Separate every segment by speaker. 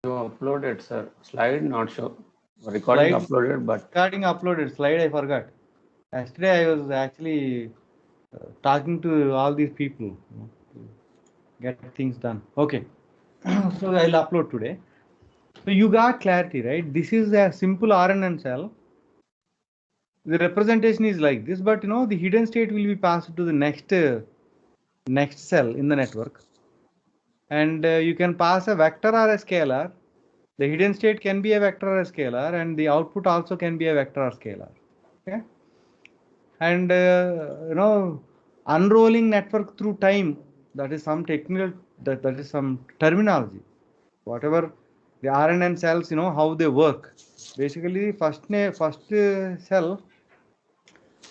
Speaker 1: You uploaded, sir. Slide not show. Recording
Speaker 2: Slide
Speaker 1: uploaded, but
Speaker 2: recording uploaded. Slide I forgot. Yesterday I was actually talking to all these people, to get things done. Okay. So I'll upload today. So you got clarity, right? This is a simple RNN cell. The representation is like this, but the hidden state will be passed to the next cell in the network, and you can pass a vector or a scalar. The hidden state can be a vector or a scalar, and the output also can be a vector or scalar. Okay, and unrolling network through time, that is some technical, that is some terminology. Whatever the RNN cells, how they work. Basically, first cell,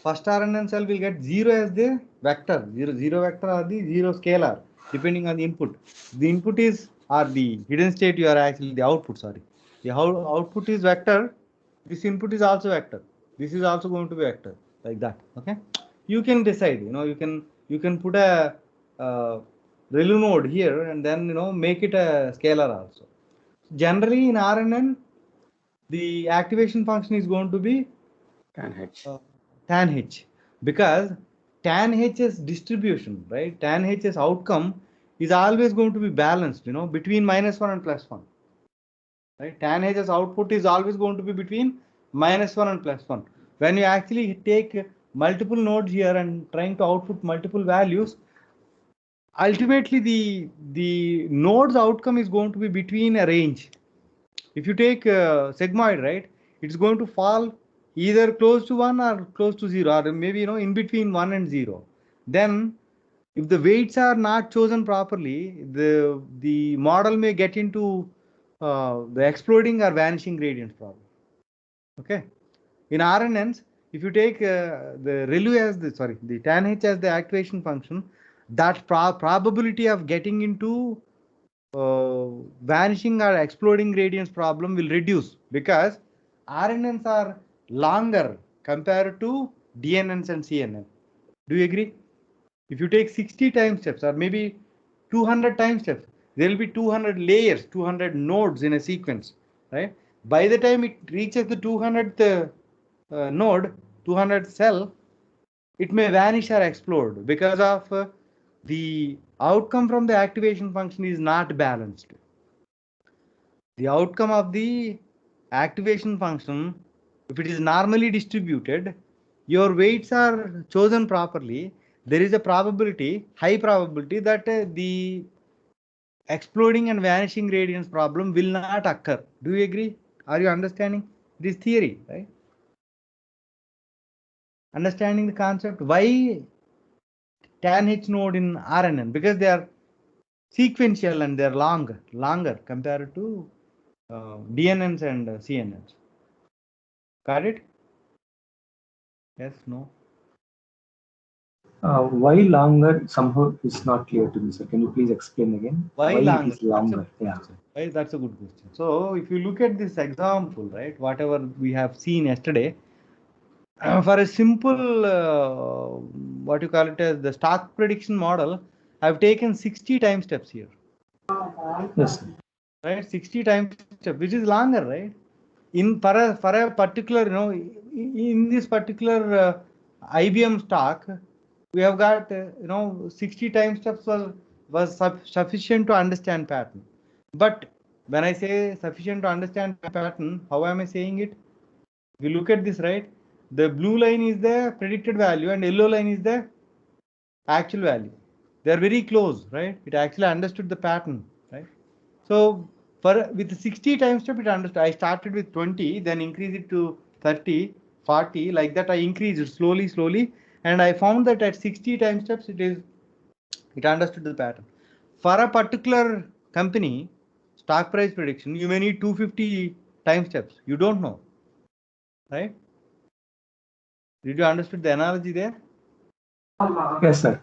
Speaker 2: first RNN cell will get 0 as the vector, 0 vector or the 0 scalar, depending on the input. The input is, or the hidden state, you are actually the output, sorry. The output is vector, this input is also vector. This is also going to be vector, like that. Okay. You can decide, you can put a ReLU node here and then, make it a scalar also. Generally in RNN, the activation function is going to be
Speaker 1: can H.
Speaker 2: tan h, because tan h's distribution, right? Tan h's outcome is always going to be balanced, between -1 and +1. Right? Tan h's output is always going to be between -1 and +1. When you actually take multiple nodes here and trying to output multiple values, ultimately the node's outcome is going to be between a range. If you take sigmoid, right, it's going to fall either close to 1 or close to 0, or maybe in between 1 and 0. Then if the weights are not chosen properly, the model may get into the exploding or vanishing gradients problem. Okay. In RNNs, if you take the ReLU as the tan h as the activation function, that probability of getting into vanishing or exploding gradients problem will reduce, because RNNs are longer compared to DNNs and CNN. Do you agree? If you take 60 time steps or maybe 200 time steps, there will be 200 layers, 200 nodes in a sequence, right? By the time it reaches the 200th node, 200th cell, it may vanish or explode because of the outcome from the activation function is not balanced. The outcome of the activation function, if it is normally distributed, your weights are chosen properly, there is a probability, high probability, that the exploding and vanishing gradients problem will not occur. Do you agree? Are you understanding this theory, right? Understanding the concept? Why tan H node in RNN? Because they are sequential and they are longer compared to DNNs and CNNs. Got it? Yes, no?
Speaker 3: Why longer somehow is not clear to me, sir. Can you please explain again?
Speaker 2: Why
Speaker 3: It
Speaker 2: longer?
Speaker 3: is longer? Yeah.
Speaker 2: Why? That's a good question. So if you look at this example, right, whatever we have seen yesterday, for a simple, what you call it as the stock prediction model, I've taken 60 time steps here.
Speaker 3: Yes, sir.
Speaker 2: Right, 60 time step, which is longer, right? For a particular, in this particular IBM stock, we have got 60 time steps was sufficient to understand pattern. But when I say sufficient to understand pattern, how am I saying it? If you look at this, right, the blue line is the predicted value and yellow line is the actual value. They are very close, right? It actually understood the pattern, right? So with 60 time step, it understood. I started with 20, then increase it to 30, 40, like that. I increased it slowly, and I found that at 60 time steps, it understood the pattern. For a particular company, stock price prediction, you may need 250 time steps. You don't know, right? Did you understood the analogy there?
Speaker 3: Yes, sir.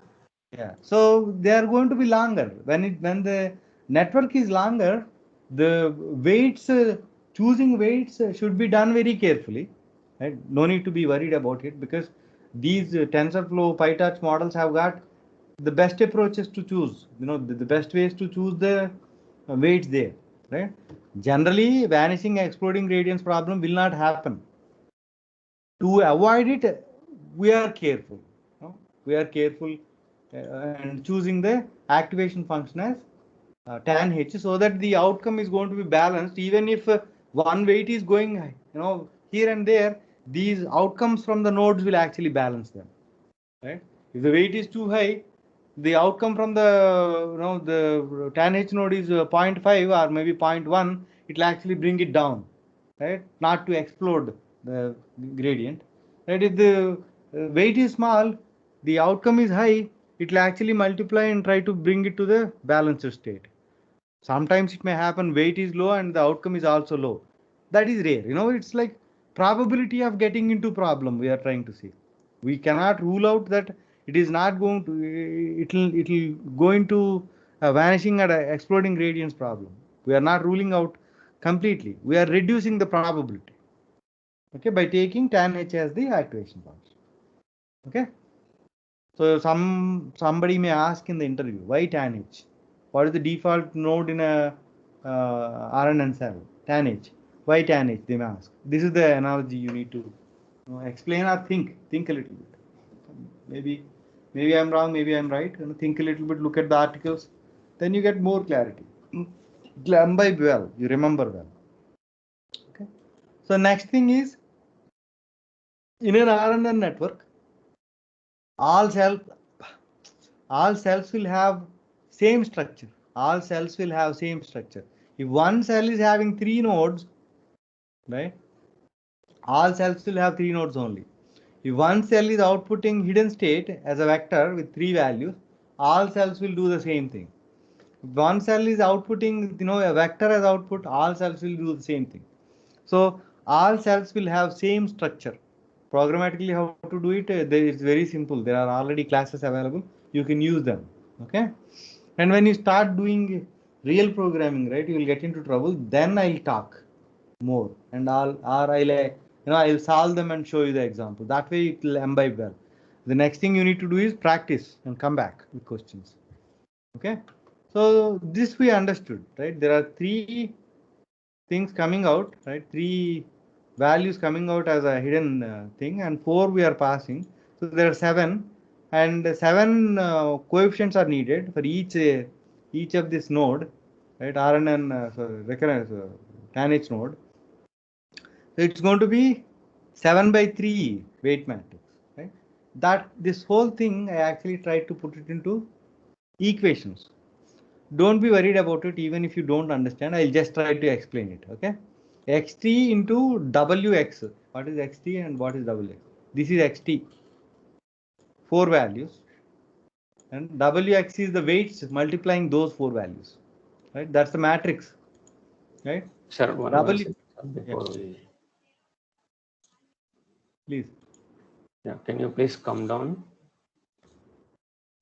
Speaker 2: Yeah. So they are going to be longer. When the network is longer, the weights, choosing weights should be done very carefully. Right? No need to be worried about it, because these TensorFlow, PyTorch models have got the best approaches to choose. The best ways to choose the weights there. right? Generally, vanishing exploding gradients problem will not happen. To avoid it, we are careful. No? We are careful and choosing the activation function as tan h, so that the outcome is going to be balanced. Even if one weight is going, here and there, these outcomes from the nodes will actually balance them, right? If the weight is too high, the outcome from the the tan h node is 0.5 or maybe 0.1, it will actually bring it down, right? Not to explode the gradient, right? If the weight is small, the outcome is high, it will actually multiply and try to bring it to the balanced state. Sometimes it may happen weight is low and the outcome is also low. That is rare. It's like probability of getting into problem we are trying to see. We cannot rule out that it is not going to, it'll going to vanishing at a exploding gradients problem. We are not ruling out completely. We are reducing the probability. Okay, by taking tan h as the activation function. Okay. So somebody may ask in the interview, why tan h? What is the default node in a RNN cell? Tan h. Why tan h? They may ask. This is the analogy you need to explain or think a little bit. Maybe I'm wrong, maybe I'm right. Think a little bit, look at the articles, then you get more clarity. Imbibe well, you remember well. Okay. So next thing is, in an RNN network, all cells will have same structure. All cells will have same structure. If one cell is having 3 nodes, right, all cells will have 3 nodes only. If one cell is outputting hidden state as a vector with 3 values, all cells will do the same thing. If one cell is outputting a vector as output, all cells will do the same thing. So all cells will have same structure. Programmatically how to do it, it's very simple. There are already classes available, you can use them. Okay. And when you start doing real programming, right, you will get into trouble. Then I'll talk more and I'll solve them and show you the example. That way it will imbibe well. The next thing you need to do is practice and come back with questions. Okay. So this we understood, right? There are 3 things coming out, right? 3 values coming out as a hidden thing, and 4 we are passing. So there are 7, and 7 coefficients are needed for each of this node, right? RNN, recurrence, tan h node. So it's going to be 7/3 weight matrix, right? That this whole thing I actually tried to put it into equations. Don't be worried about it, even if you don't understand. I'll just try to explain it. Okay. Xt into Wx. What is Xt and what is Wx? This is Xt. 4 values. And Wx is the weights multiplying those 4 values. Right? That's the matrix. Right?
Speaker 1: Sir, one
Speaker 2: W.
Speaker 1: before we.
Speaker 2: Please.
Speaker 1: Yeah, can you please come down?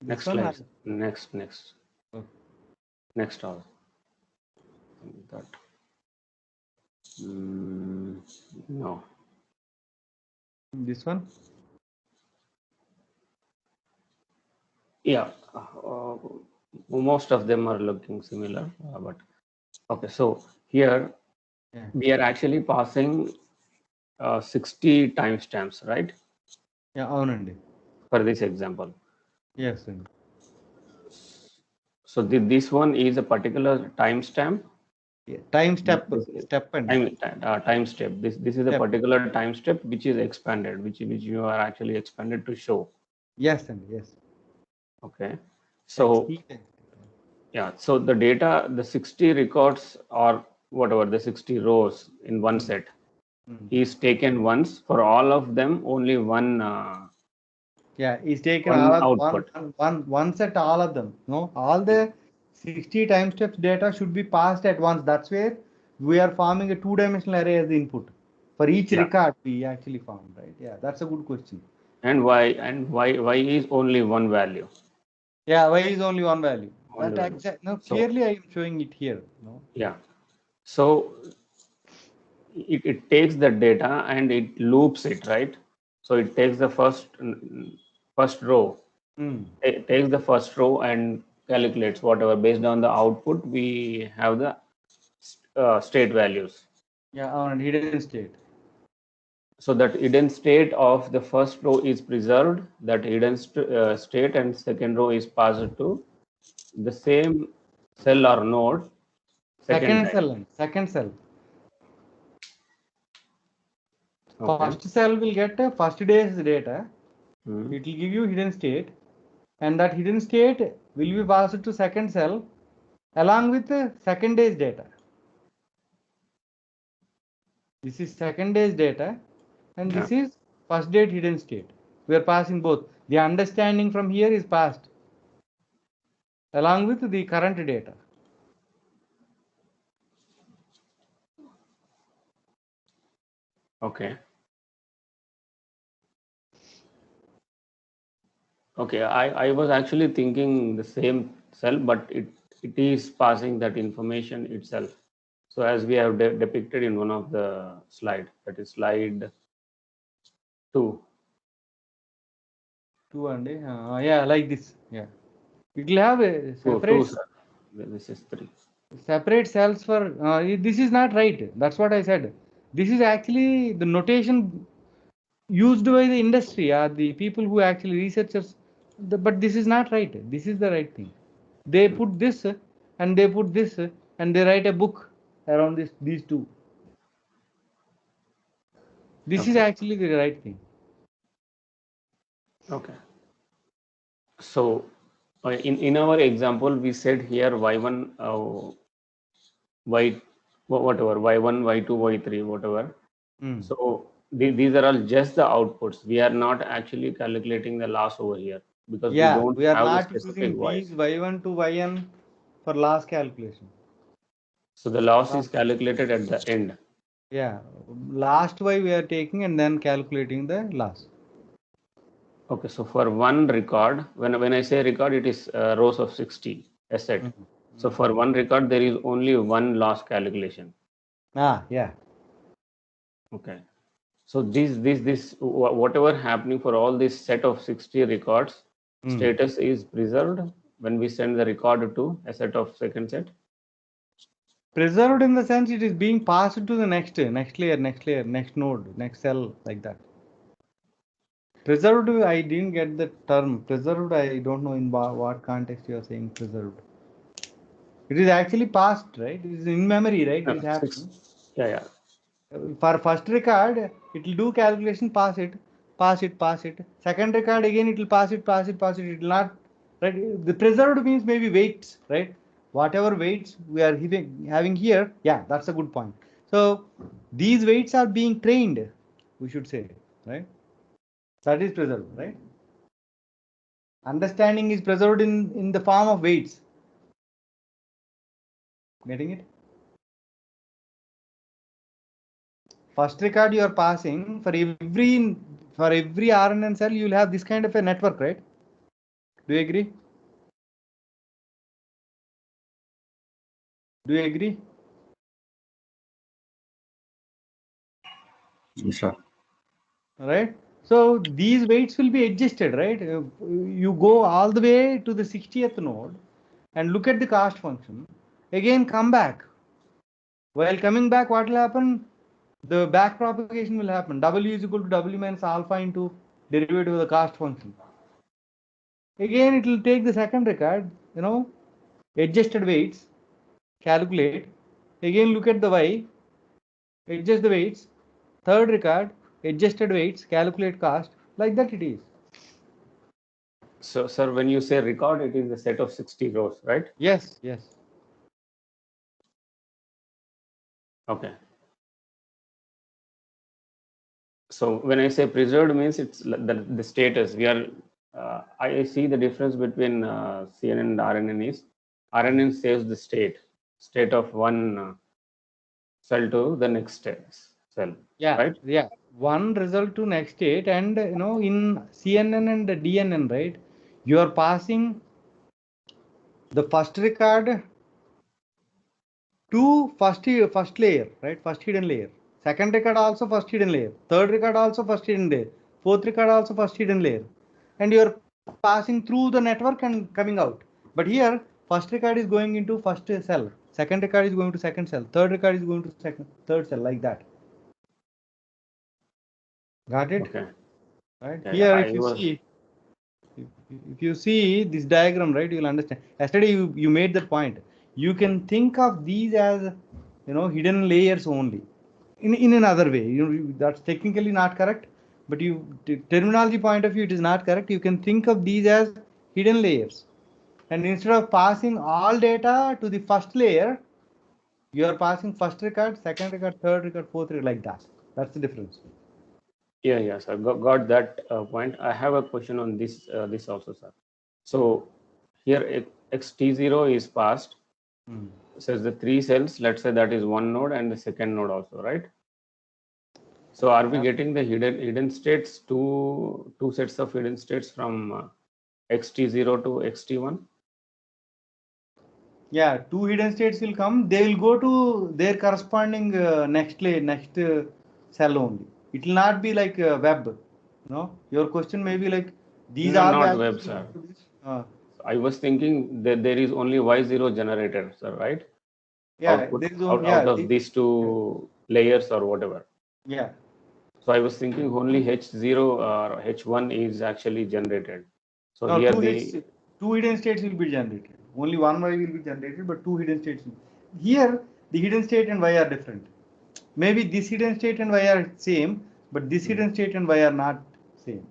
Speaker 1: Next slide. Next.
Speaker 2: Okay.
Speaker 1: Next all. That. No.
Speaker 2: This one?
Speaker 1: Yeah. Most of them are looking similar, but okay. So here we are actually passing 60 timestamps, right?
Speaker 2: Yeah, avunandi.
Speaker 1: For this example.
Speaker 2: Yes.
Speaker 1: So this one is a particular timestamp.
Speaker 2: Yeah. Time step and
Speaker 1: time step. This is a particular time step which is expanded, which you are actually expanded to show.
Speaker 2: Yes, and yes.
Speaker 1: Okay. So yeah. So the data, the 60 records or whatever, the 60 rows in one set is taken once. For all of them, only one.
Speaker 2: Yeah, he's taken
Speaker 1: one
Speaker 2: all of
Speaker 1: output.
Speaker 2: one set, all of them. No, all the 60 time steps data should be passed at once. That's where we are forming a 2-dimensional array as the input. For each record, we actually found, right? Yeah, that's a good question.
Speaker 1: And why is only one value?
Speaker 2: Yeah, why is only one value?
Speaker 1: Only
Speaker 2: That exact. No, clearly I am showing it here. No.
Speaker 1: Yeah. So it takes the data and it loops it, right? So it takes the first row. It takes the first row and calculates whatever based on the output. We have the state values.
Speaker 2: Yeah, on hidden state.
Speaker 1: So that hidden state of the first row is preserved, that hidden state, and second row is passed to the same cell or node second time.
Speaker 2: Second cell.
Speaker 1: Okay.
Speaker 2: First cell will get first day's data.
Speaker 1: Hmm.
Speaker 2: It will give you hidden state, and that hidden state will be passed to second cell along with the second day's data. This is second day's data, and this is first date hidden state. We are passing both. The understanding from here is passed along with the current data.
Speaker 1: Okay. Okay, I was actually thinking the same cell, but it is passing that information itself. So as we have depicted in one of the slide, that is slide 2.
Speaker 2: 2 and yeah, like this. Yeah, it will have a
Speaker 1: Two, sir. This is 3.
Speaker 2: separate cells for this is not right. That's what I said. This is actually the notation used by the industry or the people who actually researchers, but this is not right. This is the right thing. They put this and they put this and they write a book around these two. This is
Speaker 1: Okay.
Speaker 2: actually the right thing.
Speaker 1: Okay. So in our example, we said here y1, y whatever, y1, y2, y3, whatever. So these are all just the outputs. We are not actually calculating the loss over here because we don't
Speaker 2: We are
Speaker 1: have the
Speaker 2: not
Speaker 1: specific
Speaker 2: using
Speaker 1: y.
Speaker 2: these y1 to yn for loss calculation.
Speaker 1: So the loss is calculated at the end.
Speaker 2: Yeah, last y we are taking and then calculating the loss.
Speaker 1: Okay, so for one record, when I say record, it is rows of 60 a set. So for one record, there is only one loss calculation.
Speaker 2: Yeah.
Speaker 1: Okay. So this whatever happening for all this set of 60 records, status is preserved when we send the record to a set of second set.
Speaker 2: Preserved in the sense it is being passed to the next layer, next node, next cell, like that. Preserved, I didn't get the term. Preserved, I don't know in what context you are saying preserved. It is actually passed, right? It is in memory, right? It is happening.
Speaker 1: Yeah.
Speaker 2: For first record, it will do calculation, pass it. Second record, again, it will pass it. It will not, right? The preserved means maybe weights, right? Whatever weights we are having here, yeah, that's a good point. So these weights are being trained, we should say, right? That is preserved, right? Understanding is preserved in the form of weights. Getting it? First record you are passing for every RNN cell, you will have this kind of a network, right? Do you agree?
Speaker 3: Yes, sir.
Speaker 2: Right? So these weights will be adjusted, right? You go all the way to the 60th node and look at the cost function. Again, come back. While coming back, what will happen? The back propagation will happen. W is equal to W minus alpha into derivative of the cost function. Again, it will take the second record, adjusted weights, calculate. Again, look at the Y, adjust the weights. Third record, adjusted weights, calculate cost. Like that it is.
Speaker 1: So, sir, when you say record, it is a set of 60 rows, right?
Speaker 2: Yes.
Speaker 1: Okay. So when I say preserved means it's the status. We are I see the difference between CNN and RNN is RNN saves the state of one cell to the next cell.
Speaker 2: Yeah.
Speaker 1: Right?
Speaker 2: Yeah. One result to next state, and in CNN and DNN, right? You are passing the first record to first layer, right? First hidden layer. Second record also first hidden layer. Third record also first hidden layer. Fourth record also first hidden layer. And you are passing through the network and coming out. But here, first record is going into first cell. second record is going to second cell, third record is going to third cell, like that. Got it?
Speaker 1: Okay.
Speaker 2: Right.
Speaker 1: Yeah,
Speaker 2: Here, if you see this diagram, right, you will understand. Yesterday you made that point. You can think of these as, hidden layers only. In another way, that's technically not correct, but terminology point of view, it is not correct. You can think of these as hidden layers, and instead of passing all data to the first layer, you are passing first record, second record, third record, fourth record, like that. That's the difference.
Speaker 1: Yeah, sir. Got that point. I have a question on this also, sir. So here xt0 is passed. Says the 3 cells. Let's say that is one node and the second node also, right? So are we getting the hidden states, two sets of hidden states from xt0 to xt1?
Speaker 2: Yeah, two hidden states will come. They will go to their corresponding next cell only. It will not be like web. Your question may be like these
Speaker 1: No,
Speaker 2: all
Speaker 1: not
Speaker 2: values
Speaker 1: web,
Speaker 2: will
Speaker 1: sir.
Speaker 2: go to this.
Speaker 1: I was thinking that there is only y0 generated, sir, right?
Speaker 2: Yeah,
Speaker 1: Output
Speaker 2: there is
Speaker 1: out of these two layers or whatever.
Speaker 2: Yeah.
Speaker 1: So I was thinking only H0 or H1 is actually generated. So
Speaker 2: No,
Speaker 1: here
Speaker 2: two hidden states will be generated. Only one Y will be generated, but two hidden states. Here, the hidden state and Y are different. Maybe this hidden state and Y are same, but this hidden state and Y are not same.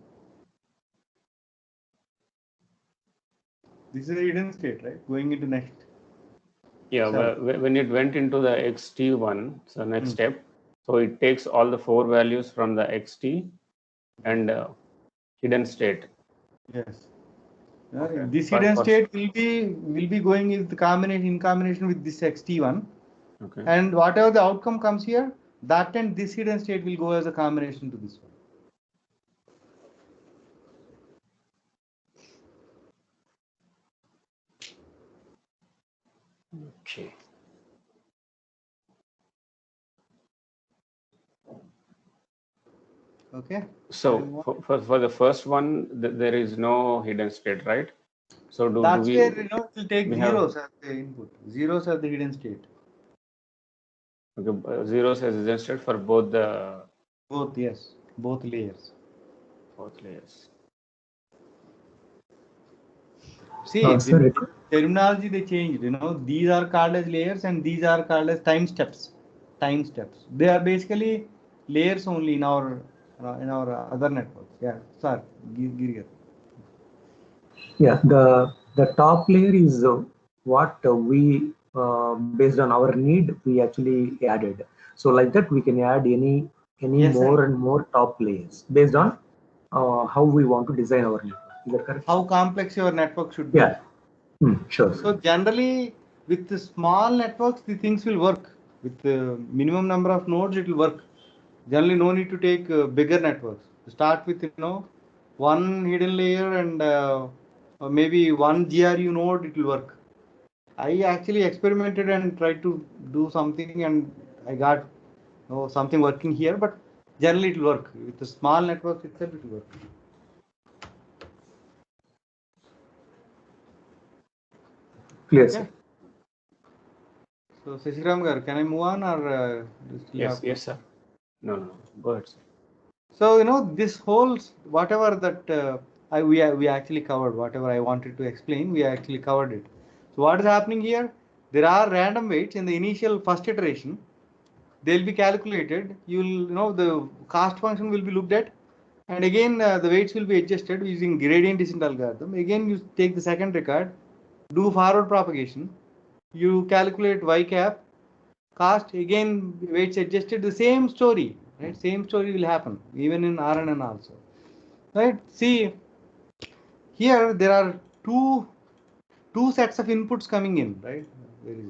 Speaker 2: This is a hidden state, right? Going into next.
Speaker 1: Yeah, when it went into the xt1, so next step, so it takes all the 4 values from the xt and hidden state.
Speaker 2: Yes.
Speaker 1: Okay.
Speaker 2: This hidden state will be going in combination with this xt1.
Speaker 1: Okay.
Speaker 2: And whatever the outcome comes here, that and this hidden state will go as a combination to this one.
Speaker 1: Okay.
Speaker 2: Okay.
Speaker 1: So for the first one, there is no hidden state, right? So
Speaker 2: that's where it will take zeros as the input. Zeros are the hidden state.
Speaker 1: Okay, zeros as hidden state for both
Speaker 2: yes, both layers.
Speaker 1: Both layers.
Speaker 2: See, the terminology they changed. These are called as layers and these are called as time steps. They are basically layers only in our other networks. Yeah, sir, Girigar.
Speaker 3: Yeah, the top layer is what we based on our need we actually added. So like that we can add any more and more top layers based on how we want to design our network. Is that correct?
Speaker 2: How complex your network should be.
Speaker 3: Yeah. Sure.
Speaker 2: So generally, with the small networks, the things will work. With the minimum number of nodes, it will work. Generally, no need to take bigger networks. Start with one hidden layer and maybe one GRU node. It will work. I actually experimented and tried to do something, and I got something working here. But generally, it will work. With the small networks itself, it will work.
Speaker 3: Clear, sir.
Speaker 2: So, Sasiram Gar, can I move on or
Speaker 1: yes, sir. No, go ahead, sir.
Speaker 2: So this whole whatever that we actually covered, whatever I wanted to explain, we actually covered it. So what is happening here? There are random weights in the initial first iteration. They'll be calculated. The cost function will be looked at, and again the weights will be adjusted using gradient descent algorithm. Again, you take the second record, do forward propagation. You calculate y cap, cost, again weights adjusted. The same story. Right, same story will happen even in RNN also. Right, see here there are two sets of inputs coming in. Right, where is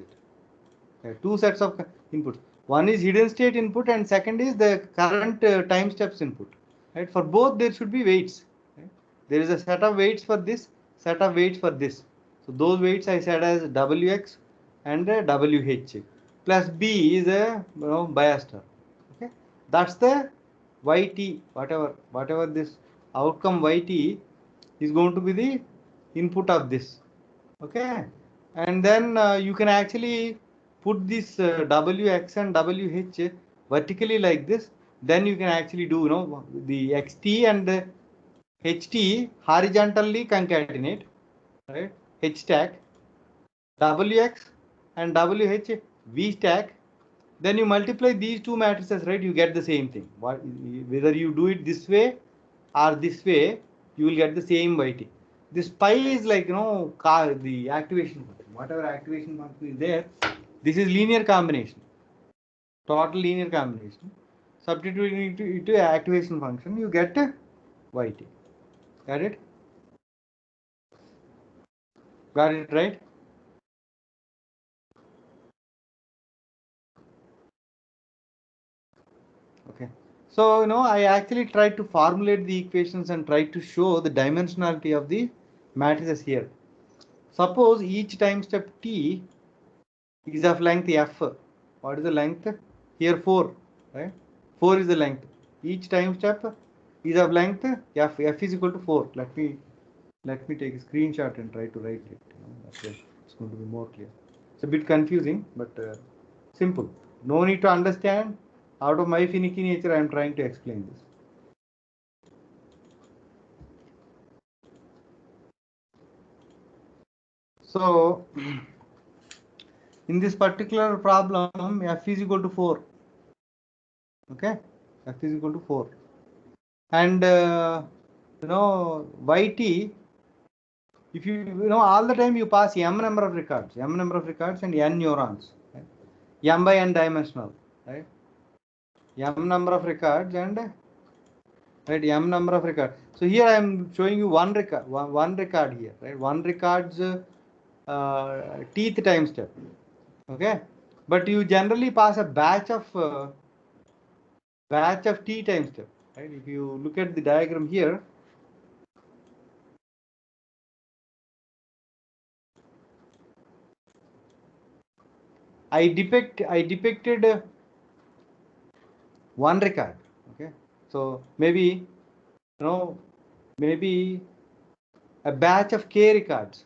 Speaker 2: it? Two sets of inputs. One is hidden state input and second is the current time steps input. Right, for both there should be weights. Right? There is a set of weights for this, set of weights for this. So those weights I said as WX and WH plus B is a bias term. Okay, that's the YT, whatever this outcome YT is going to be the input of this. Okay, and then you can actually put this wx and wh vertically like this, then you can actually do, you know, the xt and the ht horizontally concatenate, right? H stack, wx and wh v stack. Then you multiply these two matrices, right? You get the same thing. Whether you do it this way or this way, you will get the same yt. This pi is like, you know, the activation function. Whatever activation function is there, this is linear combination, total linear combination. Substituting it into activation function, you get yt. Got it? Got it, right? Okay. So, you know, I actually tried to formulate the equations and tried to show the dimensionality of the matrices here. Suppose each time step t is of length f. What is the length? Here 4, right? 4 is the length. Each time step is of length f. F is equal to 4. Let me take a screenshot and try to write it. That way it's going to be more clear. It's a bit confusing, but simple. No need to understand. Out of my finicky nature, I am trying to explain this. So, in this particular problem, f is equal to 4. Okay, f is equal to 4. And you know, yt, if you know, all the time you pass m number of records and n neurons, right? M by n dimensional, right? M number of records and right, m number of records. So here I am showing you one record here, right? One record's teeth time step. Okay, but you generally pass a batch of t time step, right? If you look at the diagram here, I depicted one record. Okay, so maybe, you know, maybe a batch of k records,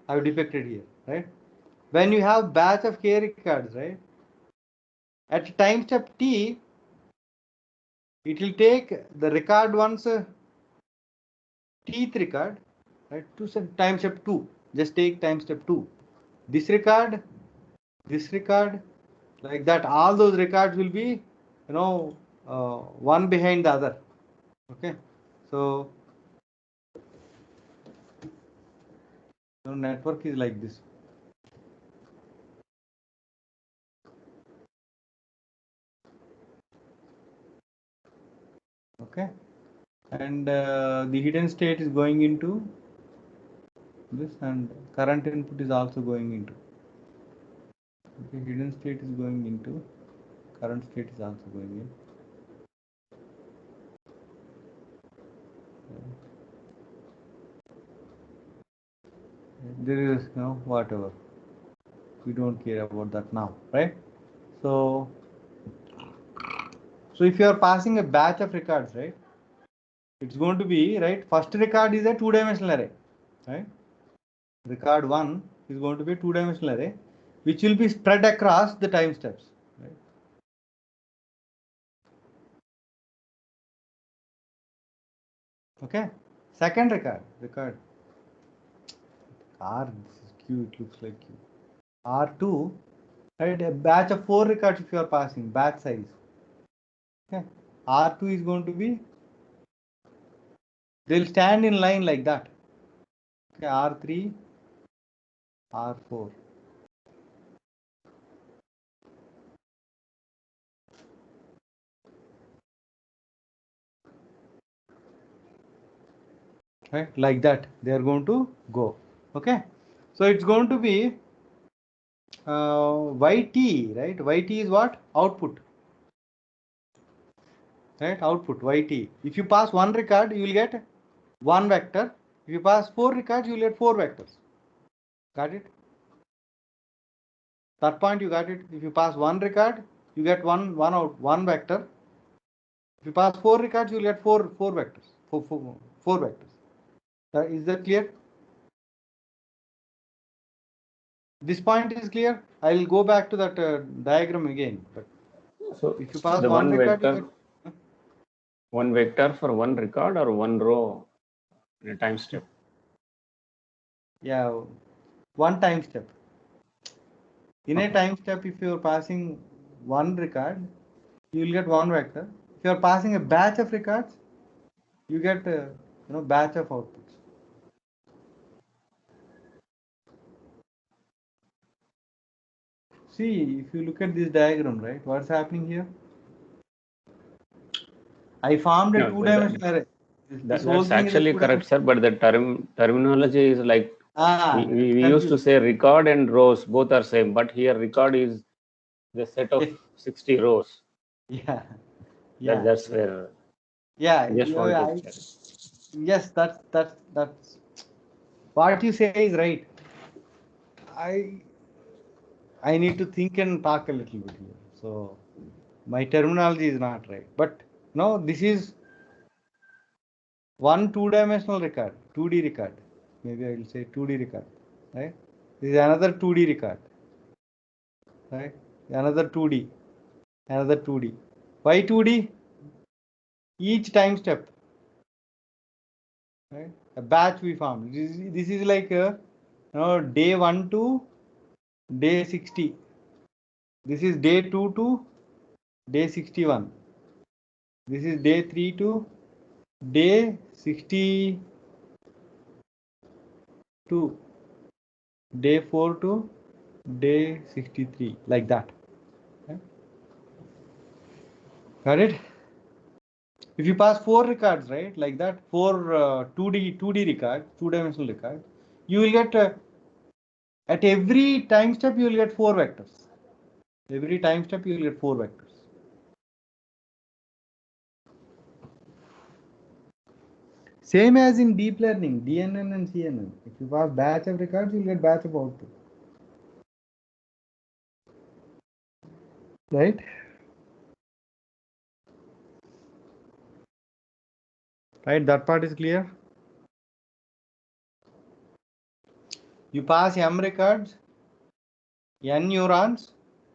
Speaker 2: I've depicted here, right? When you have batch of k records, right, at time step t, it will take the record one's teeth record, right, to some time step 2. Just take time step 2. This record, like that. All those records will be, you know, one behind the other. Okay, so network is like this. Okay, and the hidden state is going into this, and current input is also going into. Okay, hidden state is going into, current state is also going in. There is, you know, whatever. We don't care about that now, right? So if you are passing a batch of records, right, it's going to be, right, first record is a 2-dimensional array, right? Record 1 is going to be a 2-dimensional array, which will be spread across the time steps, right? Okay, second record R, this is Q, it looks like Q. R2, right, a batch of 4 records if you are passing, batch size. Okay, R2 is going to be, they'll stand in line like that. Okay, R3, R4. Right, like that they are going to go. Okay, so it's going to be yt, right? Yt is what? Output, right? Output yt. If you pass one record, you will get one vector. If you pass 4 records, you will get 4 vectors. Got it? That point you got it. If you pass one record, you get one vector. If you pass 4 records, you will get four vectors. Four vectors. Is that clear? This point is clear. I will go back to that diagram again. But
Speaker 1: So
Speaker 2: if you pass
Speaker 1: the
Speaker 2: one
Speaker 1: one
Speaker 2: record,
Speaker 1: vector, one vector for one record or one row in a time step.
Speaker 2: Yeah, one time step. In a time step, if you are passing one record, you will get one vector. If you are passing a batch of records, you get batch of outputs. See, if you look at this diagram, right, what's happening here? I formed a
Speaker 1: No,
Speaker 2: two-dimensional array. This whole
Speaker 1: that's
Speaker 2: thing is a
Speaker 1: actually correct, sir. But the terminology is like we used to say record and rows both are same, but here record is the set of 60 rows.
Speaker 2: Yeah,
Speaker 1: That's where.
Speaker 2: Yeah,
Speaker 1: I just want to check.
Speaker 2: yes, that's what you say is right. I need to think and talk a little bit here. So my terminology is not right. But no, this is one two-dimensional record, 2D record. Maybe I will say 2D record, right? This is another 2D record, right? Another 2D, another 2D. Why 2D? Each time step, right? A batch we formed. This is like day 1 to day 60. This is day 2 to day 61. This is day 3 to day 62. Day 4 to day 63. Like that. Okay. Got it? If you pass 4 records, right, like that, 4 2D records, two-dimensional records, you will get at every time step you will get 4 vectors. Every time step you will get 4 vectors. Same as in deep learning, DNN and CNN. If you pass batch of records, you will get batch of output. Right? Right, that part is clear. You pass M records, N neurons,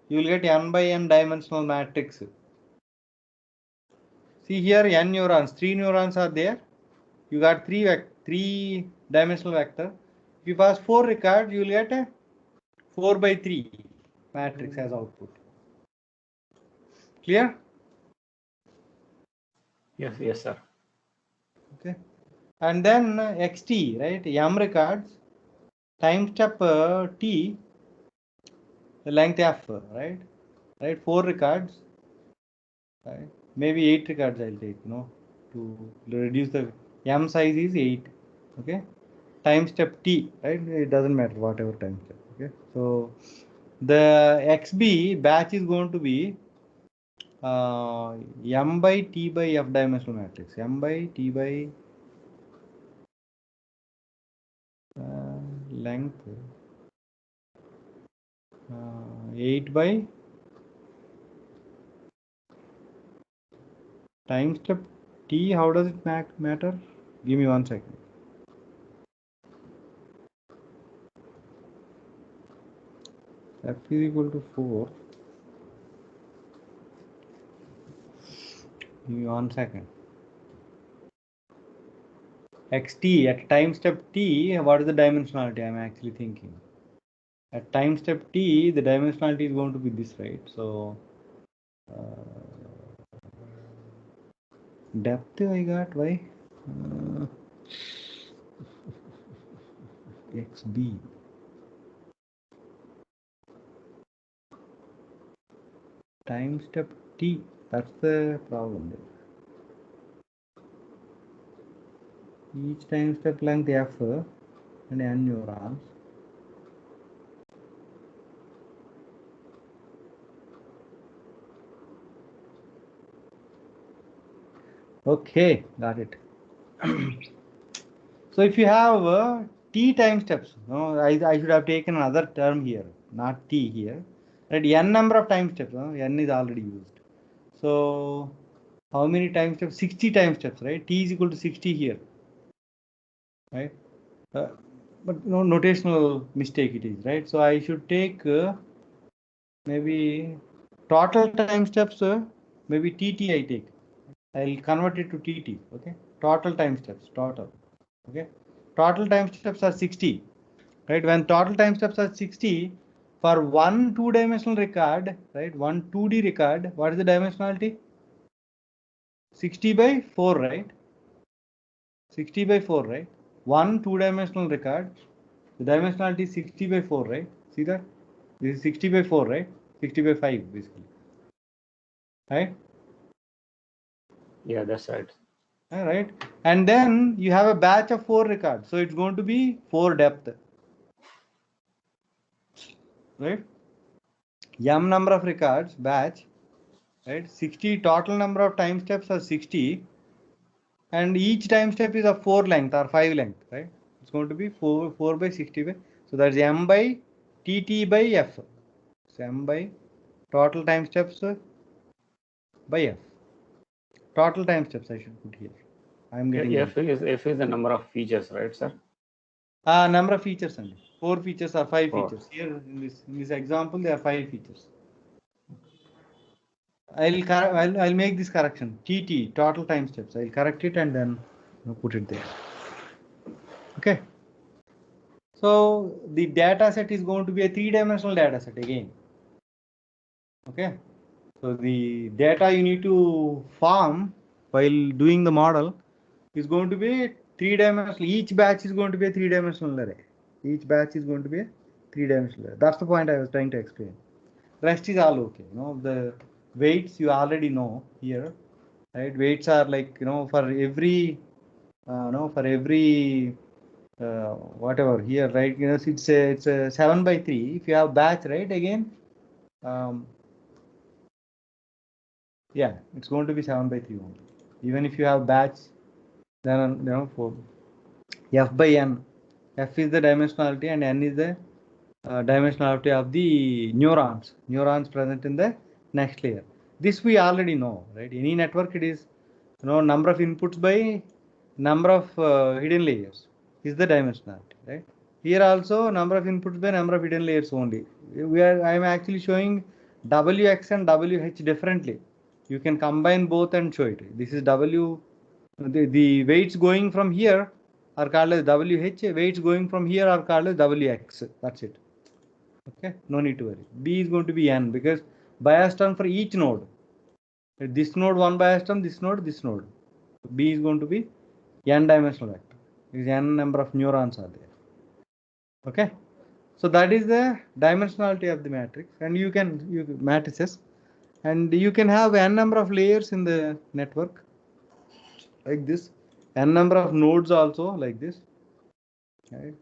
Speaker 2: you will get N by N dimensional matrix. See here, N neurons, 3 neurons are there. You got 3 dimensional vector. If you pass 4 records, you will get a 4 by 3 matrix as output. Clear?
Speaker 1: Yes, sir.
Speaker 2: Okay. And then XT, right? M records, time step T, the length F, right? Right, 4 records, right? Maybe 8 records I'll take, to reduce the M size is 8. Okay. Time step T, right? It doesn't matter, whatever time step. Okay. So the XB batch is going to be M by T by F dimensional matrix. M by T by length 8 by time step T. How does it matter? Give me 1 second. F is equal to 4. Give me 1 second. XT at time step T, what is the dimensionality? I'm actually thinking. At time step T, the dimensionality is going to be this, right? So depth I got, why? XB. Time step T, that's the problem there. Each time step length F and N neurons. Okay, got it. So if you have T time steps, I should have taken another term here, not T here. Right, N number of time steps, N is already used. So how many time steps? 60 time steps, right? T is equal to 60 here, right? but notational mistake it is, right? So I should take maybe total time steps, maybe TT I take. I'll convert it to TT, okay? Total time steps, total, okay? Total time steps are 60, right? When total time steps are 60, for one two-dimensional record, right? One 2D record, what is the dimensionality? 60 by 4, right? 60 by 4, right? One two-dimensional record, the dimensionality is 60 by 4, right? See that? This is 60 by 4, right? 60 by 5, basically. Right?
Speaker 1: Yeah, that's right.
Speaker 2: All right. And then you have a batch of 4 records. So it's going to be 4 depth. Right? M number of records, batch. Right? 60 total number of time steps are 60. And each time step is of 4 length or 5 length. Right? It's going to be 4 by 60 by. So that's M by TT by F. So M by total time steps by F. Total time steps I should put here. I'm getting
Speaker 1: F is the number of features, right, sir?
Speaker 2: Number of features only. 4 features or 5
Speaker 1: 4.
Speaker 2: features. Here in this example there are 5 features. I'll make this correction. TT total time steps. I'll correct it and then put it there. Okay. So the data set is going to be a 3-dimensional data set again. Okay. So the data you need to form while doing the model is going to be 3-dimensional. Each batch is going to be a 3-dimensional array. Each batch is going to be a 3-dimensional array. That's the point I was trying to explain. Rest is all okay. The weights you already know here, right? Weights are like for every whatever here, right? It's a 7 by 3. If you have batch, right, again, yeah, it's going to be 7 by 3 only. Even if you have batch, then for F by N, F is the dimensionality and N is the dimensionality of the neurons present in the next layer. This we already know, right? Any network, it is number of inputs by number of hidden layers is the dimensionality, right? Here also number of inputs by number of hidden layers only. I am actually showing WX and WH differently. You can combine both and show it. This is W. The weights going from here are called as WH. Weights going from here are called as WX. That's it. Okay, no need to worry. B is going to be N because bias term for each node. This node one bias term, this node, this node. B is going to be N dimensional vector. Is N number of neurons are there. Okay, so that is the dimensionality of the matrix, and you matrices, and you can have N number of layers in the network like this. N number of nodes also like this. Right?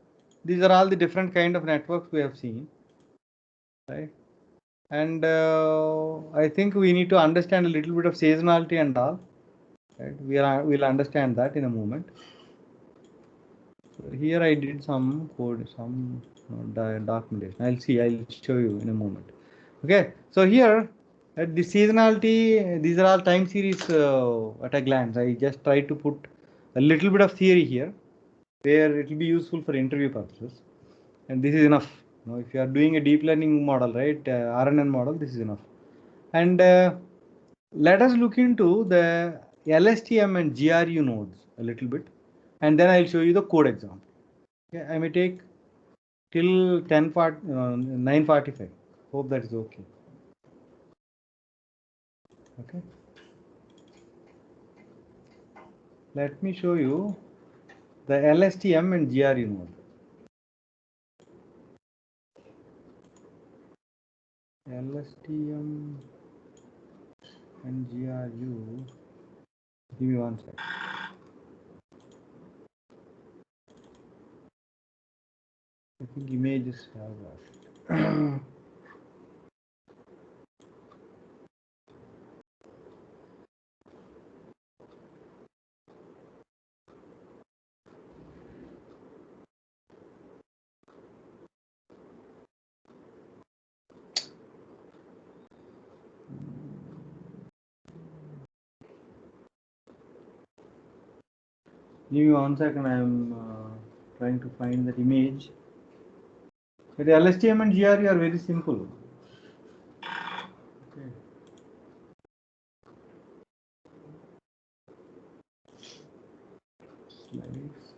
Speaker 2: These are all the different kind of networks we have seen. Right? And I think we need to understand a little bit of seasonality and all. Right? We'll understand that in a moment. So here I did some code, some documentation. I'll show you in a moment. Okay, so here at the seasonality, these are all time series at a glance. I just tried to put a little bit of theory here, where it will be useful for interview purposes, and this is enough. If you are doing a deep learning model, right, RNN model, this is enough. And let us look into the LSTM and GRU nodes a little bit, and then I'll show you the code example. Okay, I may take till 9:45. Hope that is okay. Okay. Let me show you the LSTM and GRU node. LSTM and GRU. Give me one second. I think images have that. Give me one second. I'm trying to find that image. But the LSTM and GRE are very simple. Okay. Slides.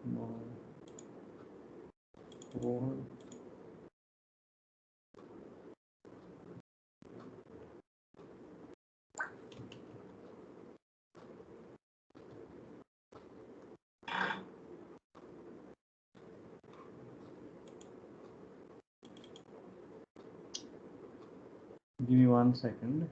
Speaker 2: No. All. Give me 1 second.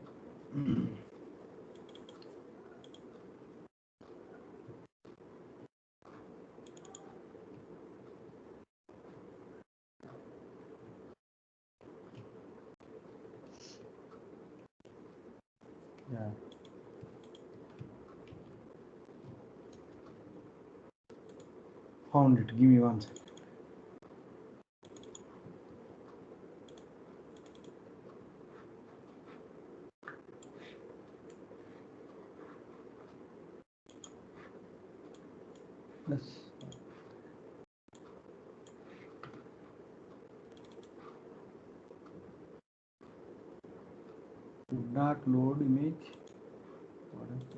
Speaker 2: Yeah. Found it. Give me 1 second. Yes. Could not load image. What is it?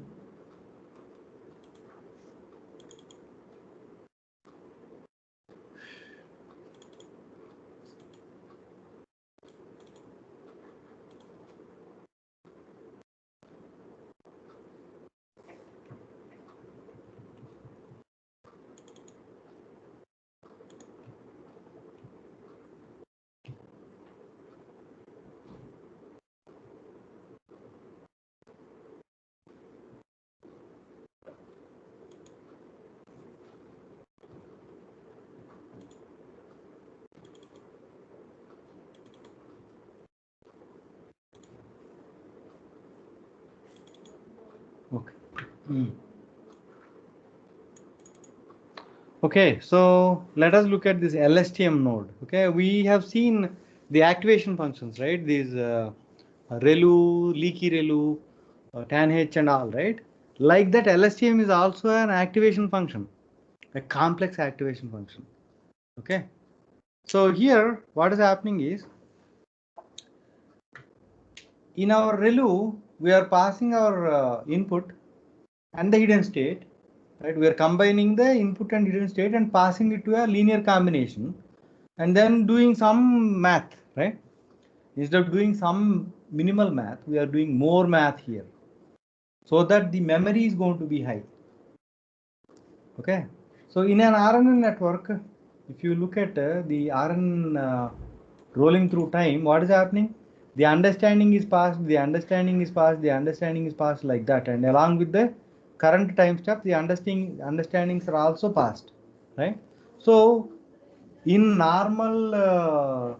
Speaker 2: Okay. Okay, so let us look at this LSTM node. Okay, we have seen the activation functions, right? These relu, leaky relu, tanh and all, right? Like that, LSTM is also an activation function, a complex activation function. Okay, so here what is happening is, in our relu, we are passing our input and the hidden state, right? We are combining the input and hidden state and passing it to a linear combination and then doing some math, right? Instead of doing some minimal math, we are doing more math here so that the memory is going to be high. Okay, so in an RNN network, if you look at the RNN rolling through time, what is happening? The understanding is passed, the understanding is passed, the understanding is passed like that, and along with the current time step, the understandings are also passed, right? So in normal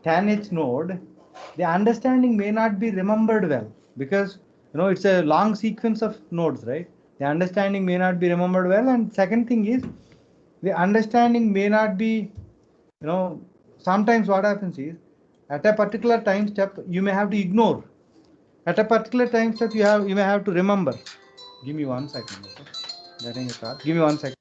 Speaker 2: tanh node, the understanding may not be remembered well because it's a long sequence of nodes, right? The understanding may not be remembered well, and second thing is the understanding may not be, sometimes what happens is at a particular time step you may have to ignore. At a particular time step you may have to remember. Give me 1 second. Okay? Getting a call. Give me 1 second.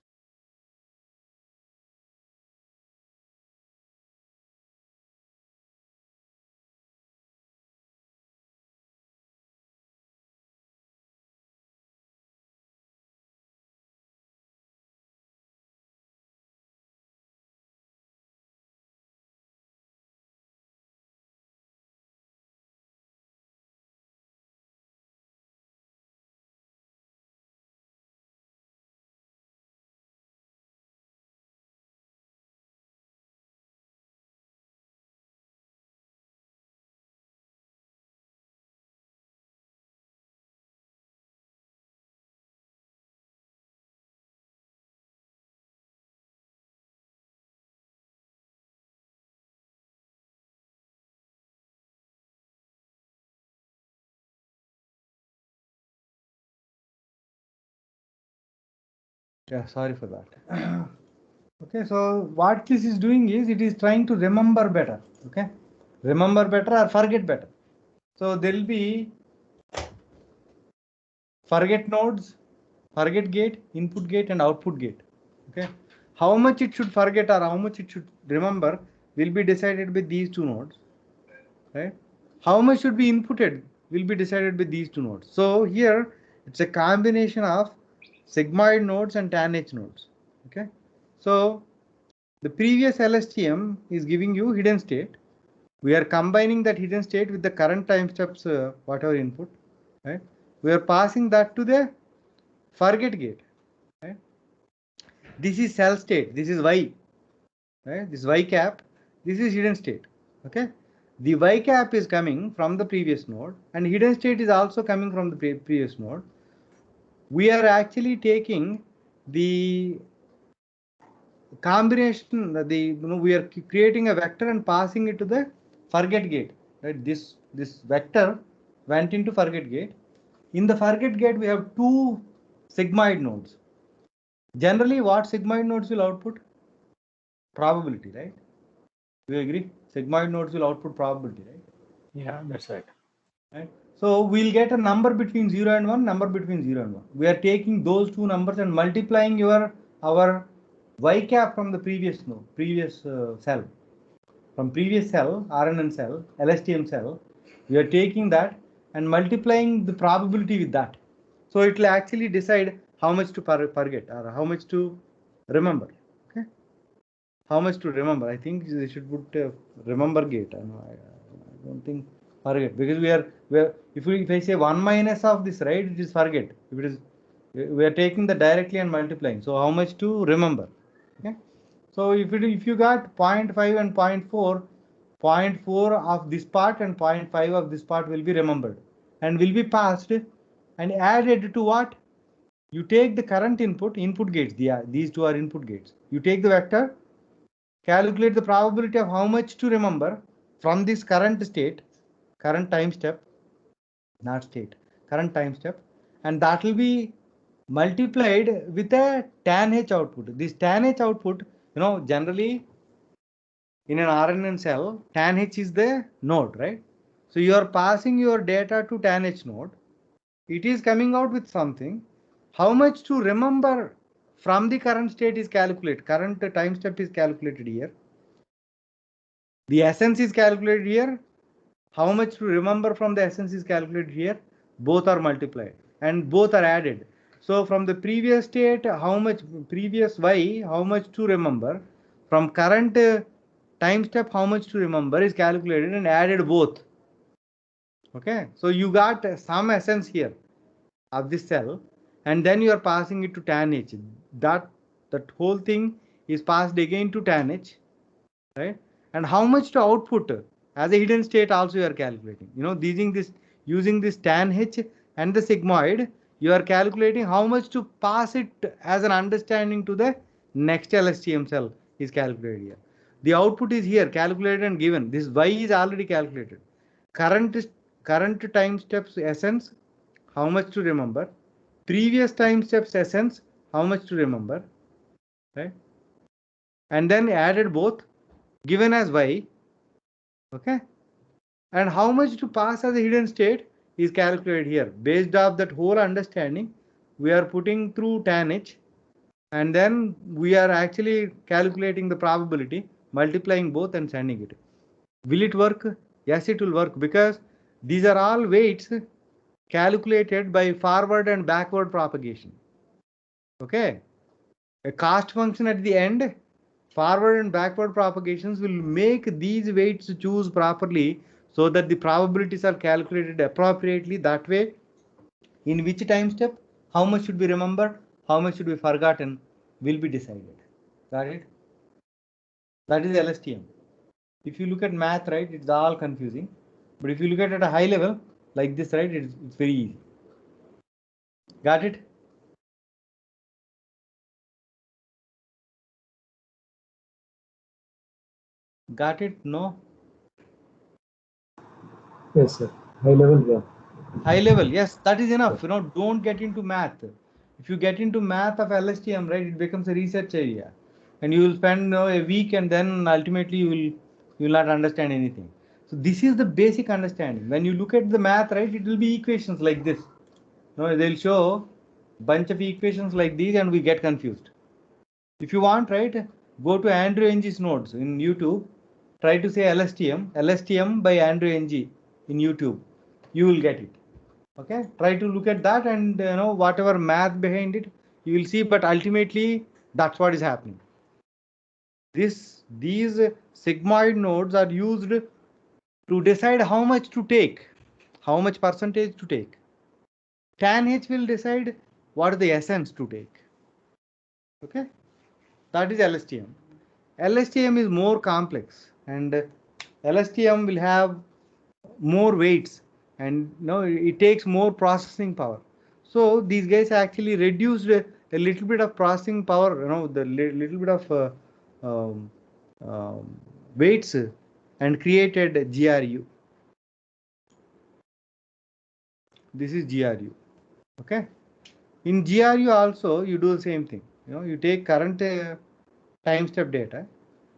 Speaker 2: Yeah, sorry for that. Okay, so what this is doing is it is trying to remember better. Okay, remember better or forget better. So there will be forget nodes, forget gate, input gate, and output gate. Okay, how much it should forget or how much it should remember will be decided by these two nodes, right? How much should be inputted will be decided by these two nodes. So here it's a combination of sigmoid nodes and tanh nodes. Okay, so the previous LSTM is giving you hidden state. We are combining that hidden state with the current time steps, whatever input, right? We are passing that to the forget gate, right? This is cell state. This is Y, right? This Y cap. This is hidden state. Okay. The Y cap is coming from the previous node, and hidden state is also coming from the previous node. We are actually taking the combination, we are creating a vector and passing it to the forget gate, right? This vector went into forget gate. In the forget gate, we have two sigmoid nodes. Generally, what sigmoid nodes will output? Probability, right? Do you agree? Sigmoid nodes will output probability, right?
Speaker 1: Yeah, that's right.
Speaker 2: Right. So we'll get a number between 0 and 1, number between 0 and 1. We are taking those two numbers and multiplying our y cap from the previous node, previous cell. From previous cell, RNN cell, LSTM cell, we are taking that and multiplying the probability with that. So it will actually decide how much to forget or how much to remember. Okay, how much to remember? I think they should put remember gate. I don't think forget, because we are if I say 1 minus of this, right, it is forget. If it is, we are taking the directly and multiplying. So how much to remember? Okay. So if you got 0.5 and 0.4, 0.4 of this part and 0.5 of this part will be remembered and will be passed and added to what? You take the current input gates. These two are input gates. You take the vector, calculate the probability of how much to remember from this current state, current time step, not state, current time step, and that will be multiplied with a tanh output. This tanh output, generally in an RNN cell, tanh is the node, right? So you are passing your data to tanh node. It is coming out with something. How much to remember from the current state is calculated. Current time step is calculated here. The essence is calculated here. How much to remember from the essence is calculated here. Both are multiplied and both are added. So from the previous state, how much previous y, how much to remember. From current time step, how much to remember is calculated and added both. Okay, so you got some essence here of this cell, and then you are passing it to tanh. That whole thing is passed again to tanh, right? And how much to output as a hidden state also you are calculating. Using this tanh and the sigmoid, you are calculating how much to pass it as an understanding to the next LSTM cell is calculated here. The output is here calculated and given. This y is already calculated. Current time steps essence, how much to remember. Previous time steps essence, how much to remember, right? And then added both, given as y. Okay, and how much to pass as a hidden state is calculated here. Based off that whole understanding, we are putting through tanh, and then we are actually calculating the probability, multiplying both and sending it. Will it work? Yes, it will work, because these are all weights calculated by forward and backward propagation. Okay, a cost function at the end, forward and backward propagations will make these weights choose properly, so that the probabilities are calculated appropriately. That way, in which time step, how much should be remembered, how much should be forgotten, will be decided. Got it? That is LSTM. If you look at math, right, it's all confusing. But if you look at a high level like this, right, it's very easy. Got it? Got it? No?
Speaker 3: Yes, sir. High level, yeah.
Speaker 2: High level, yes, that is enough. Don't get into math. If you get into math of LSTM, right, it becomes a research area, and you will spend a week, and then ultimately you will not understand anything. So this is the basic understanding. When you look at the math, right, it will be equations like this. No, they'll show bunch of equations like these and we get confused. If you want, right, go to Andrew Ng's notes in YouTube, try to say LSTM by Andrew Ng in YouTube, you will get it. Okay, try to look at that and whatever math behind it, you will see, but ultimately that's what is happening. These sigmoid nodes are used to decide how much to take, how much percentage to take. Tan H will decide what is the essence to take. Okay, that is LSTM. LSTM is more complex, and LSTM will have more weights, and it takes more processing power. So these guys actually reduced a little bit of processing power, the little bit of um, weights, and created GRU. This is GRU. Okay. In GRU also you do the same thing. You take current time step data,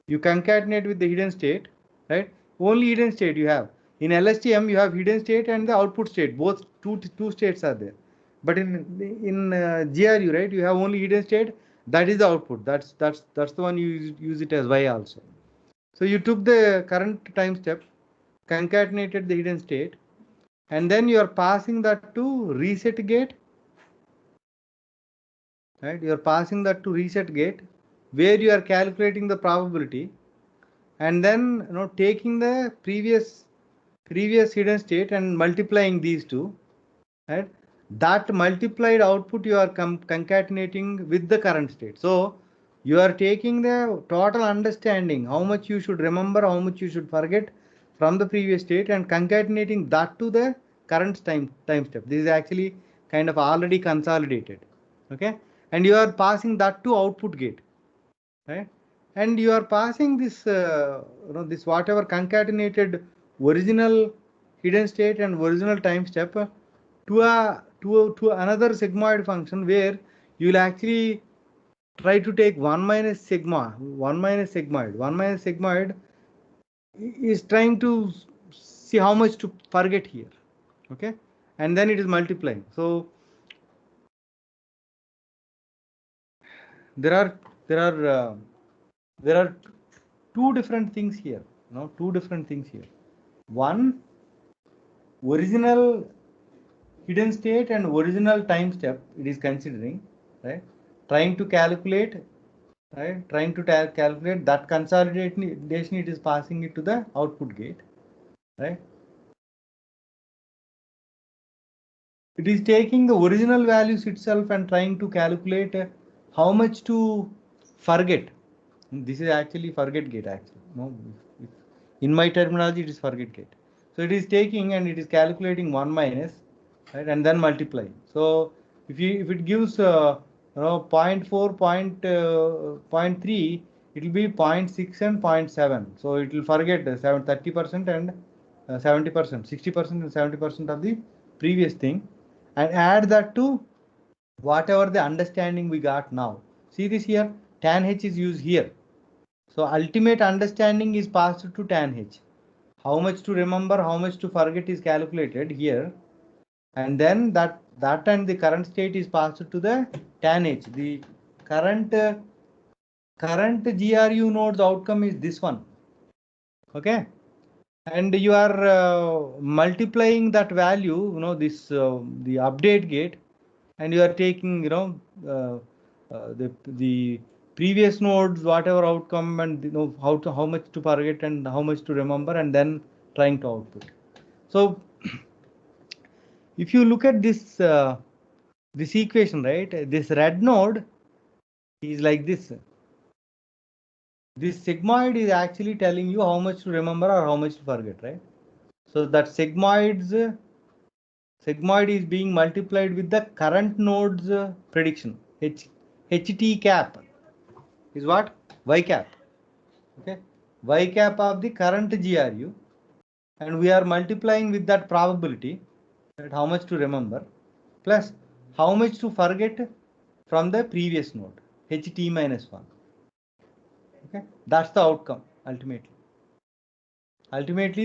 Speaker 2: you concatenate with the hidden state, right? Only hidden state you have. In LSTM you have hidden state and the output state. Both two states are there. But in GRU, right, you have only hidden state. That is the output. That's the one you use it as Y also. So you took the current time step, concatenated the hidden state, and then you are passing that to reset gate. Right, you are passing that to reset gate, where you are calculating the probability, and then taking the previous hidden state and multiplying these two, right? That multiplied output you are concatenating with the current state. So you are taking the total understanding, how much you should remember, how much you should forget from the previous state, and concatenating that to the current time step. This is actually kind of already consolidated. Okay, and you are passing that to output gate, right? And you are passing this this whatever concatenated original hidden state and original time step to another sigmoid function, where you will actually try to take 1 minus sigmoid is trying to see how much to forget here. Okay, and then it is multiplying. So there are two different things here. Two different things here. One, original hidden state and original time step it is considering, right? Trying to calculate, right? Trying to calculate that consolidation, it is passing it to the output gate, right? It is taking the original values itself and trying to calculate how much to forget. This is actually forget gate actually. In my terminology it is forget gate. So it is taking and it is calculating 1 minus, right, and then multiplying. So if it gives 0.4, 0.3, it will be 0.6 and 0.7. So it will forget 30% and 70%, 60% and 70% of the previous thing, and add that to whatever the understanding we got now. See this here, tan H is used here. So ultimate understanding is passed to tan H. How much to remember, how much to forget is calculated here, and then that and the current state is passed to the tan H. The current GRU node's outcome is this one. Okay, and you are multiplying that value, this the update gate, and you are taking the previous nodes whatever outcome, and how much to forget and how much to remember, and then trying to output. So if you look at this this equation, right, this red node is like this. This sigmoid is actually telling you how much to remember or how much to forget, right? So that sigmoid is being multiplied with the current node's prediction. HT cap is what? Y cap. Okay, Y cap of the current GRU, and we are multiplying with that probability, right, how much to remember plus how much to forget from the previous node, HT minus 1. Okay, that's the outcome ultimately.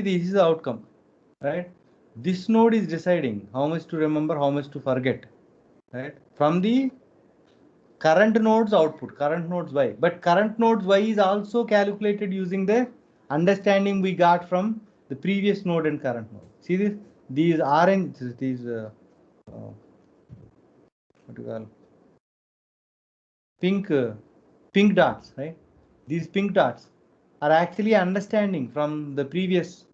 Speaker 2: This is the outcome, right? This node is deciding how much to remember, how much to forget, right? From the current node's output, current node's y. But current node's y is also calculated using the understanding we got from the previous node and current node. See this? These orange, these what do you call pink dots, right? These pink dots are actually understanding from the previous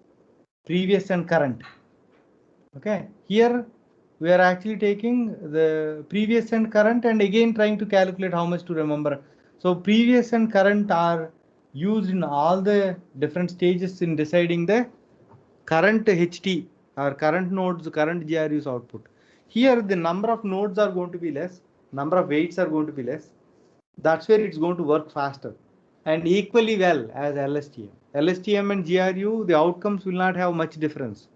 Speaker 2: and current. Okay, here we are actually taking the previous and current and again trying to calculate how much to remember. So previous and current are used in all the different stages in deciding the current HT or current nodes, current GRU's output. Here the number of nodes are going to be less, number of weights are going to be less. That's where it's going to work faster and equally well as LSTM. LSTM and GRU, the outcomes will not have much difference.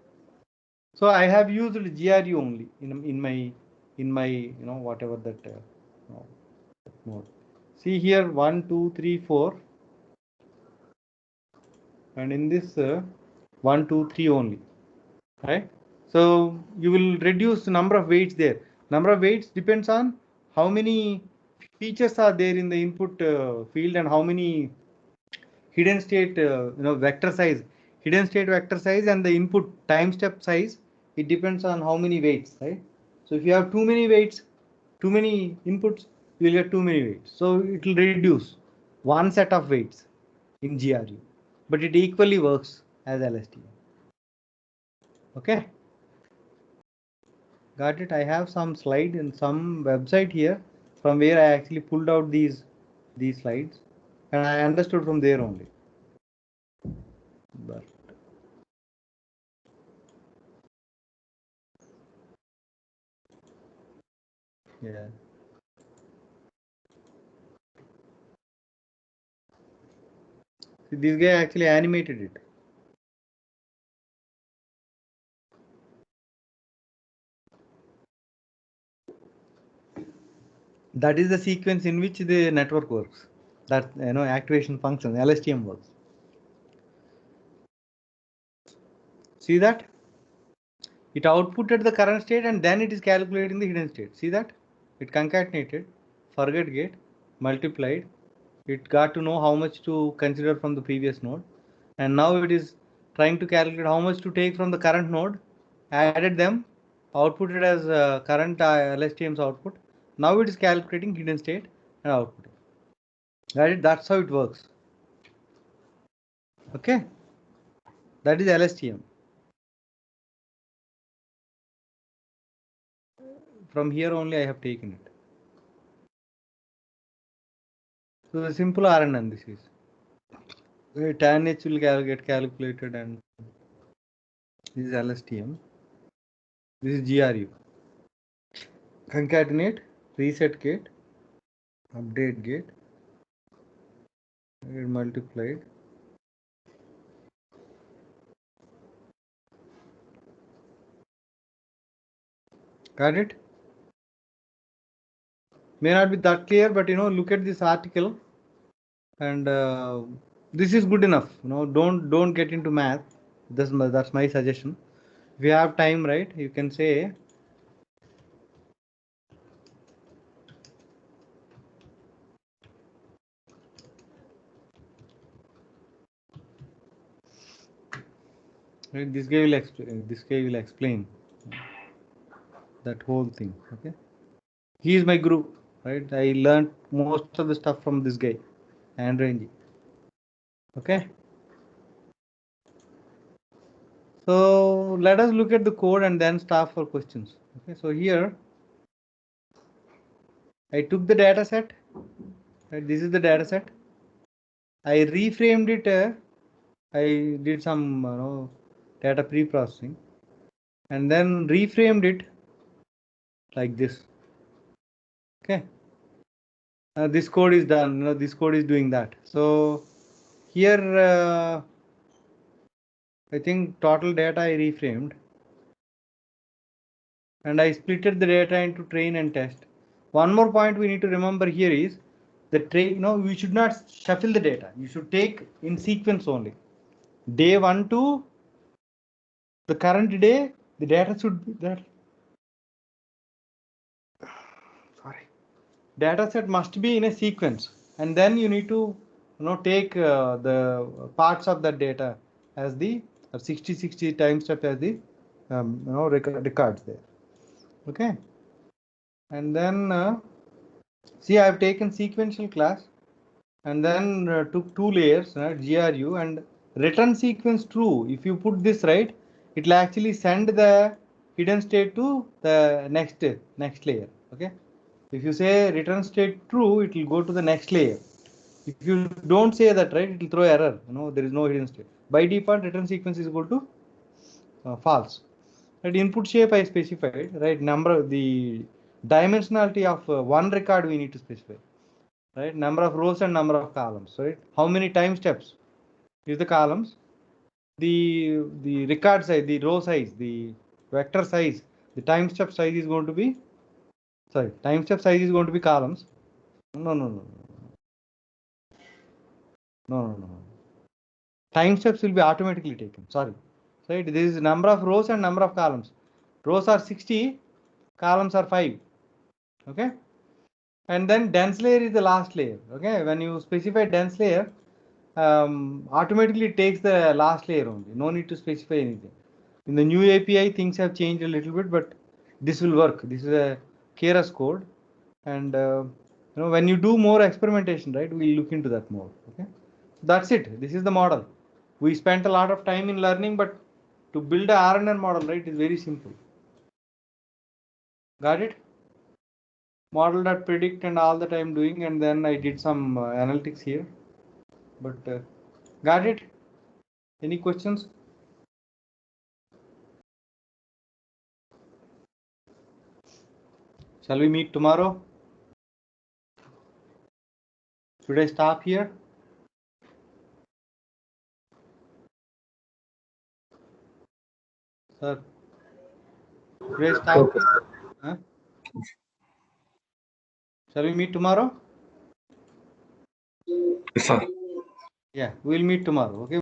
Speaker 2: So I have used GRU only in my whatever that mode. See here 1, 2, 3, 4, and in this 1, 2, 3 only, right? So you will reduce the number of weights there. Number of weights depends on how many features are there in the input field and how many hidden state vector size, hidden state vector size and the input time step size. It depends on how many weights, right? So if you have too many weights, too many inputs, you will get too many weights. So it will reduce one set of weights in GRU, but it equally works as LSTM. Okay, got it? I have some slide in some website here from where I actually pulled out these slides and I understood from there only. But yeah. See, this guy actually animated it. That is the sequence in which the network works. That activation function LSTM works. See that? It outputted the current state and then it is calculating the hidden state. See that? It concatenated, forget gate, multiplied. It got to know how much to consider from the previous node. And now it is trying to calculate how much to take from the current node, added them, outputted as current LSTM's output. Now it is calculating hidden state and output. Right? That's how it works. Okay, that is LSTM. From here only I have taken it. So the simple RNN this is. Tan H will get calculated and this is LSTM. This is GRU. Concatenate, reset gate, update gate, multiplied. Got it? May not be that clear, but look at this article, and this is good enough. Don't get into math. That's my suggestion. If you have time, right, you can say. Right, this guy will explain. This guy will explain that whole thing. Okay, he is my guru, right? I learned most of the stuff from this guy, Andrenji. Okay. So let us look at the code and then start for questions. Okay. So here I took the data set. Right, this is the data set. I reframed it. I did some data pre-processing and then reframed it like this. Okay. This code is done. This code is doing that. So here I think total data I reframed and I splitted the data into train and test. One more point we need to remember here is the train. We should not shuffle the data. You should take in sequence only. Day 1 to the current day, The data should be that. Sorry. Data set must be in a sequence, and then you need to take the parts of that data as the 60 time step as the records there. Okay, and then see, I have taken sequential class and then took two layers, GRU and return sequence true. If you put this right, it will actually send the hidden state to the next layer. Okay, if you say return state true, it will go to the next layer. If you don't say that right, it will throw error. There is no hidden state. By default, return sequence is equal to false. Right, input shape I specified, right? The dimensionality of one record we need to specify, right? Number of rows and number of columns, right? How many time steps is the columns? The record size, the row size, the vector size, the time step size is going to be, time step size is going to be columns. No. Time steps will be automatically taken. Sorry. Right. This is number of rows and number of columns. Rows are 60, columns are 5. Okay. And then dense layer is the last layer. Okay. When you specify dense layer, automatically it takes the last layer only. No need to specify anything. In the new API, things have changed a little bit, but this will work. This is a Keras code. And when you do more experimentation, right, we'll look into that more. Okay. That's it. This is the model. We spent a lot of time in learning, but to build a RNN model, right, is very simple. Got it? Model that predict and all that I'm doing, and then I did some analytics here. But got it? Any questions? Shall we meet tomorrow? Should I stop here? Sir, should I stop?
Speaker 3: Okay.
Speaker 2: Huh? Shall we meet tomorrow?
Speaker 3: Sir.
Speaker 2: Yeah, we'll meet tomorrow. Okay.